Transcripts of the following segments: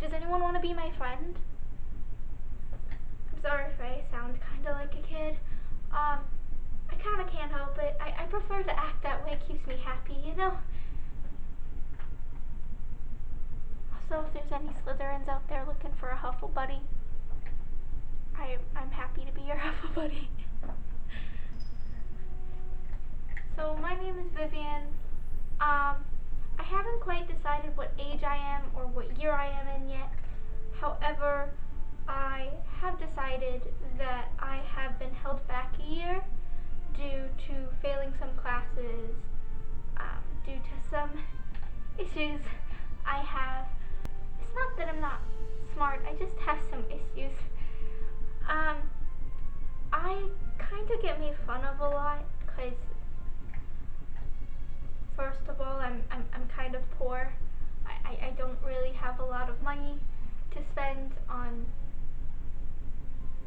Does anyone want to be my friend? I'm sorry if I sound kind of like a kid. I kind of can't help it. I prefer to act that way. It keeps me happy, you know? Also, if there's any Slytherins out there looking for a Huffle buddy, I'm happy to be your Huffle buddy. So, my name is Vivian. I haven't quite decided what age I am or what year I am in yet. However, I have decided that I have been held back a year due to failing some classes, due to some issues I have. It's not that I'm not smart, I just have some issues. I kind of get made fun of a lot because, first of all, I'm kind of poor. I don't really have a lot of money to spend on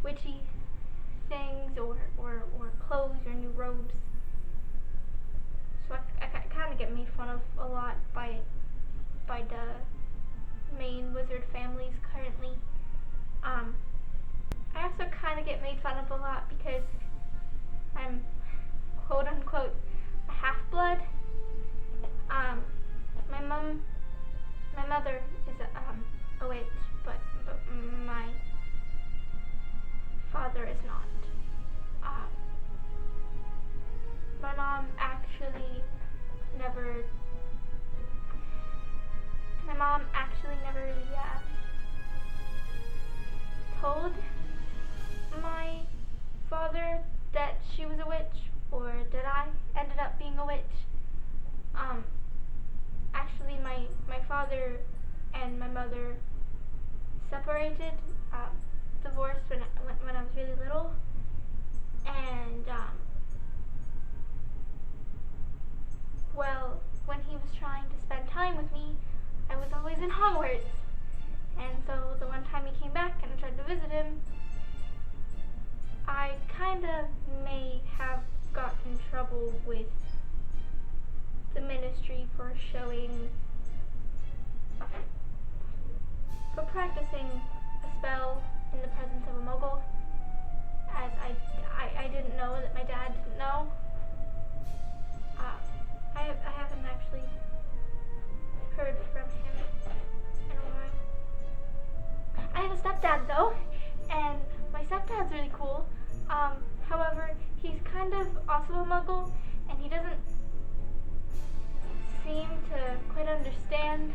witchy things or clothes or new robes. So I kind of get made fun of a lot by the main wizard families currently. I also kind of get made fun of a lot because I'm quote unquote a half-blood. My mother is a witch, but my father is not. My mom actually never really told my father that she was a witch or that I ended up being a witch. Actually, my father and my mother separated, divorced when I was really little, and well, when he was trying to spend time with me, I was always in Hogwarts, and so the one time he came back and I tried to visit him, I kinda may have gotten in trouble with the ministry for practicing a spell in the presence of a muggle, as I didn't know that my dad didn't know. I haven't actually heard from him in a while. I have a stepdad though, and my stepdad's really cool. However, he's kind of also a muggle, and he doesn't seem to quite understand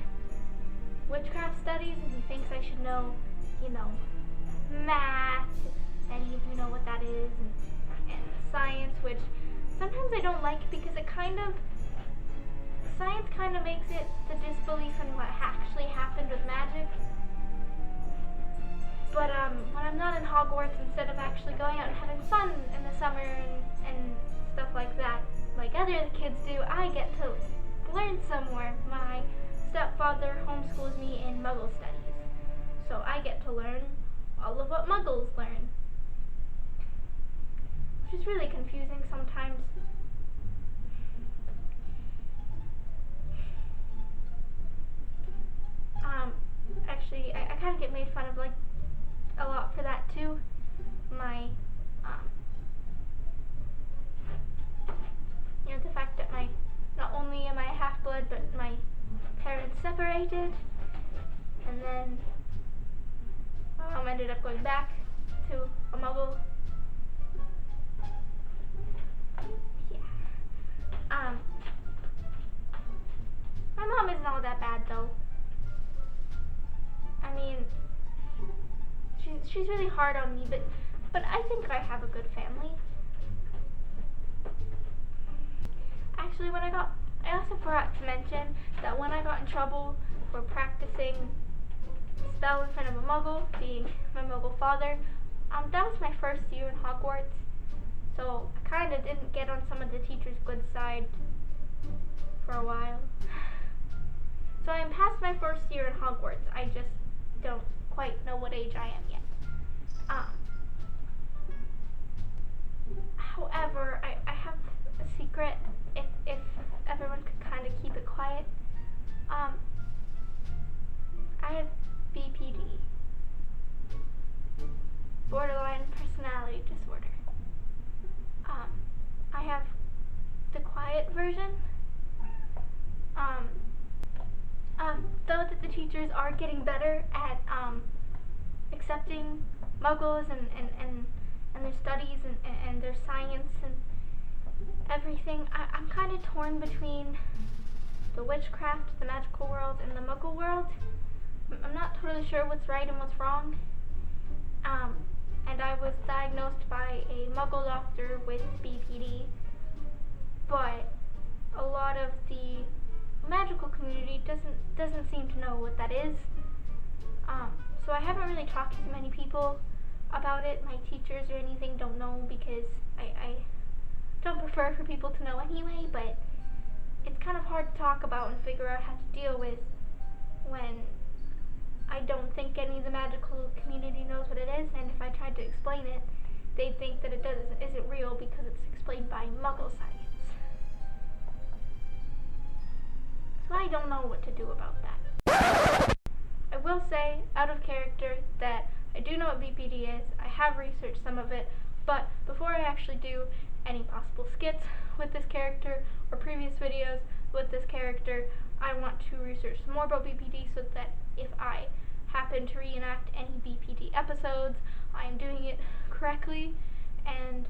witchcraft studies, and he thinks I should know, math, and you know what that is, and science, which sometimes I don't like because science kind of makes it the disbelief in what actually happened with magic. But when I'm not in Hogwarts, instead of actually going out and having fun in the summer and stuff like that, like other kids do, I get to learn somewhere. My stepfather homeschools me in Muggle studies, so I get to learn all of what Muggles learn, which is really confusing sometimes. Actually, I kind of get made fun of like a lot for that too. The fact that not only am I half-blood, but my parents separated, and then ended up going back to a muggle. Yeah. My mom isn't all that bad though. I mean, she's really hard on me, but I think I have a good family. Actually, I also forgot to mention that when I got in trouble for practicing a spell in front of a muggle, being my muggle father, that was my first year in Hogwarts, so I kind of didn't get on some of the teachers' good side for a while. So I'm past my first year in Hogwarts, I just don't quite know what age I am yet. However, I have a secret, if everyone could kind of keep it quiet. I have BP borderline personality disorder. I have the quiet version. Though that the teachers are getting better at accepting muggles and their studies and their science and everything, I'm kind of torn between the witchcraft, the magical world, and the muggle world. I'm not totally sure what's right and what's wrong. And I was diagnosed by a muggle doctor with BPD, but a lot of the magical community doesn't seem to know what that is. So I haven't really talked to many people about it. My teachers or anything don't know because I don't prefer for people to know anyway, but it's kind of hard to talk about and figure out how to deal with when I don't think any of the magical community knows what it is, and if I tried to explain it, they'd think that it isn't real because it's explained by muggle science. So I don't know what to do about that. I will say, out of character, that I do know what BPD is. I have researched some of it, but before I actually do any possible skits with this character or previous videos with this character, I want to research some more about BPD so that if I happen to reenact any BPD episodes, I am doing it correctly and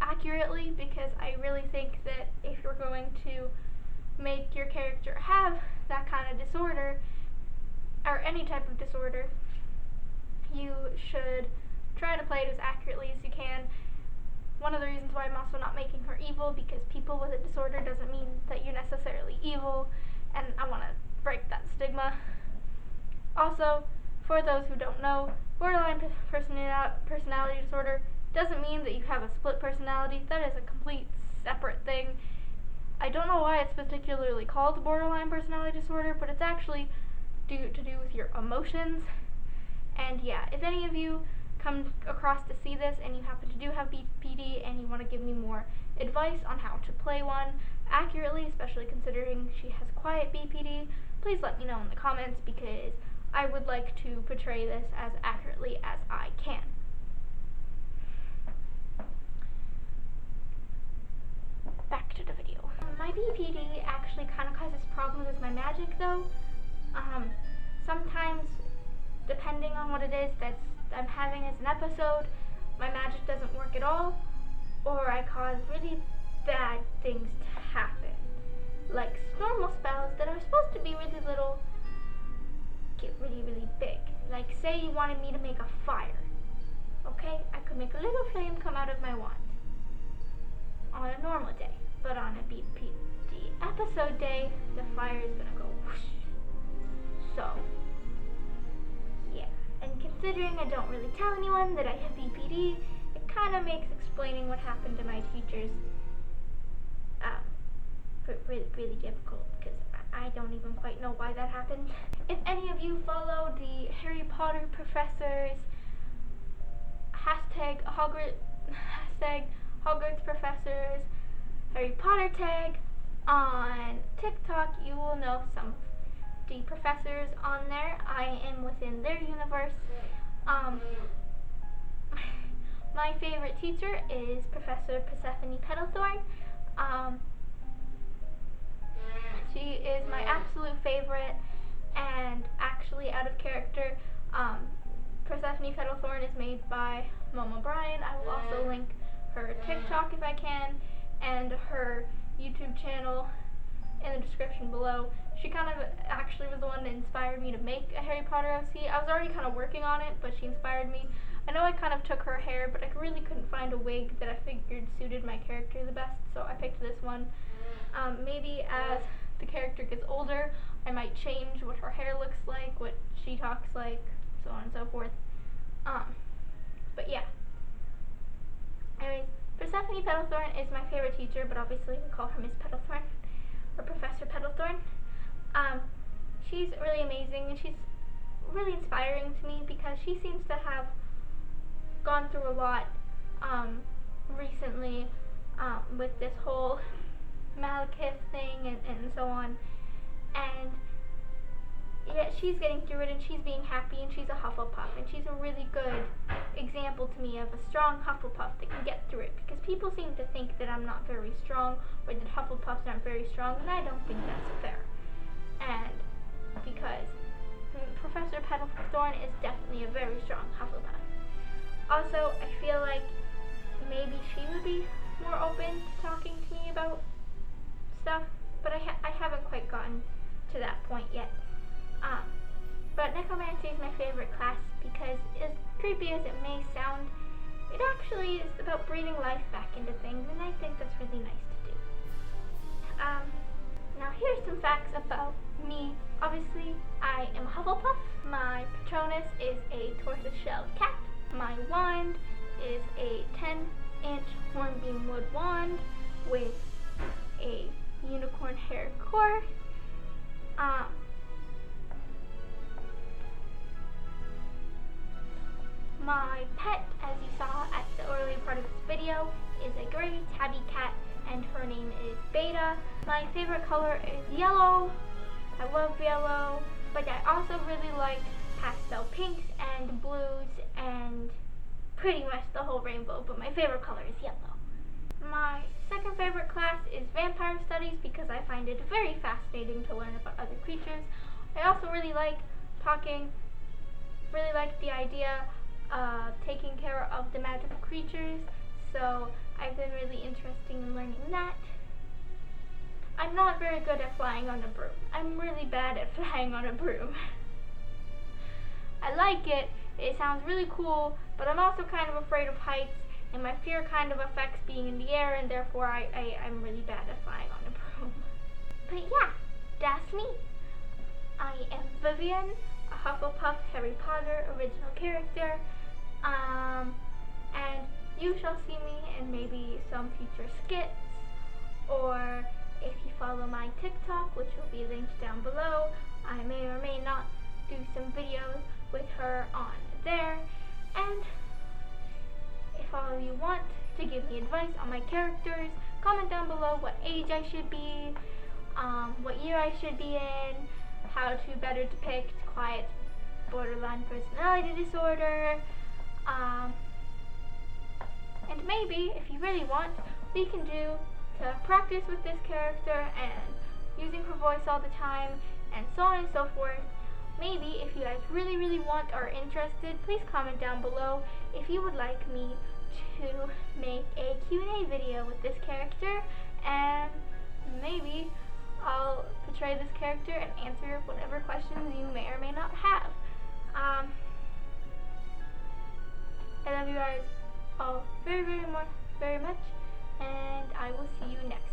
accurately, because I really think that if you're going to make your character have that kind of disorder, or any type of disorder, you should try to play it as accurately as you can. One of the reasons why I'm also not making her evil, because people with a disorder doesn't mean that you're necessarily evil, and I want to break that stigma. Also, for those who don't know, borderline personality disorder doesn't mean that you have a split personality. That is a complete separate thing. I don't know why it's particularly called borderline personality disorder, but it's actually to do with your emotions. And yeah, if any of you come across to see this and you happen to do have BPD and you want to give me more advice on how to play one accurately, especially considering she has quiet BPD, please let me know in the comments, because I would like to portray this as accurately as I can. Back to the video. My BPD actually kind of causes problems with my magic though. Sometimes, depending on what it is that I'm having as an episode, my magic doesn't work at all, or I cause really bad things to happen. Like normal spells that are supposed to be really little get really, really big. Like say you wanted me to make a fire. Okay? I could make a little flame come out of my wand on a normal day. But on a BPD episode day, the fire is gonna go whoosh. So, yeah. And considering I don't really tell anyone that I have BPD, it kind of makes explaining what happened to my teachers really, really difficult, because I don't even quite know why that happened. If any of you follow the Harry Potter professors #Hogwarts professors Harry Potter tag on TikTok, you will know some of the professors on there. I am within their universe. My favorite teacher is Professor Persephone Petalthorn. She is my absolute favorite, and actually out of character, Persephone Petalthorn is made by Mama Brian. I will also link her TikTok if I can, and her YouTube channel in the description below. She kind of actually was the one that inspired me to make a Harry Potter OC. I was already kind of working on it, but she inspired me. I know I kind of took her hair, but I really couldn't find a wig that I figured suited my character the best, so I picked this one. Maybe as the character gets older, I might change what her hair looks like, what she talks like, so on and so forth. But yeah. Anyways, Persephone Petalthorn is my favorite teacher, but obviously we call her Miss Petalthorn, or Professor Petalthorn. She's really amazing, and she's really inspiring to me because she seems to have gone through a lot recently with this whole Malekith thing and so on, and yet she's getting through it, and she's being happy, and she's a Hufflepuff, and she's a really good example me of a strong Hufflepuff that can get through it, because people seem to think that I'm not very strong or that Hufflepuffs aren't very strong, and I don't think that's fair. And because Professor Petalthorn is definitely a very strong Hufflepuff. Also, I feel like maybe she would be more open to talking to me about stuff, but I haven't quite gotten to that point yet. But necromancy is my favorite class because, as creepy as it may sound, it actually is about breathing life back into things, and I think that's really nice to do. Now here's some facts about me. Obviously, I am a Hufflepuff. My Patronus is a tortoise-shell cat. My wand is a 10-inch hornbeam wood wand with a unicorn hair core. My pet, as you saw at the earlier part of this video, is a gray tabby cat, and her name is Beta. My favorite color is yellow. I love yellow, but I also really like pastel pinks and blues and pretty much the whole rainbow, but my favorite color is yellow. My second favorite class is Vampire Studies because I find it very fascinating to learn about other creatures. I also really like the idea of taking care of the magical creatures, so I've been really interested in learning that. I'm not very good at flying on a broom. I'm really bad at flying on a broom. I like it. It sounds really cool, but I'm also kind of afraid of heights, and my fear kind of affects being in the air, and therefore I'm really bad at flying on a broom. But yeah, that's me. I am Vivian, a Hufflepuff Harry Potter original character, and you shall see me in maybe some future skits, or if you follow my TikTok, which will be linked down below, I may or may not do some videos with her on there. And if all of you want to give me advice on my characters, comment down below what age I should be, what year I should be in, how to better depict quiet borderline personality disorder, and maybe, if you really want, we can do to practice with this character and using her voice all the time, and so on and so forth. Maybe, if you guys really, really want or are interested, please comment down below if you would like me to make a Q&A video with this character, and maybe I'll portray this character and answer whatever questions you may or may not have. I love you guys all very, very much, and I will see you next time.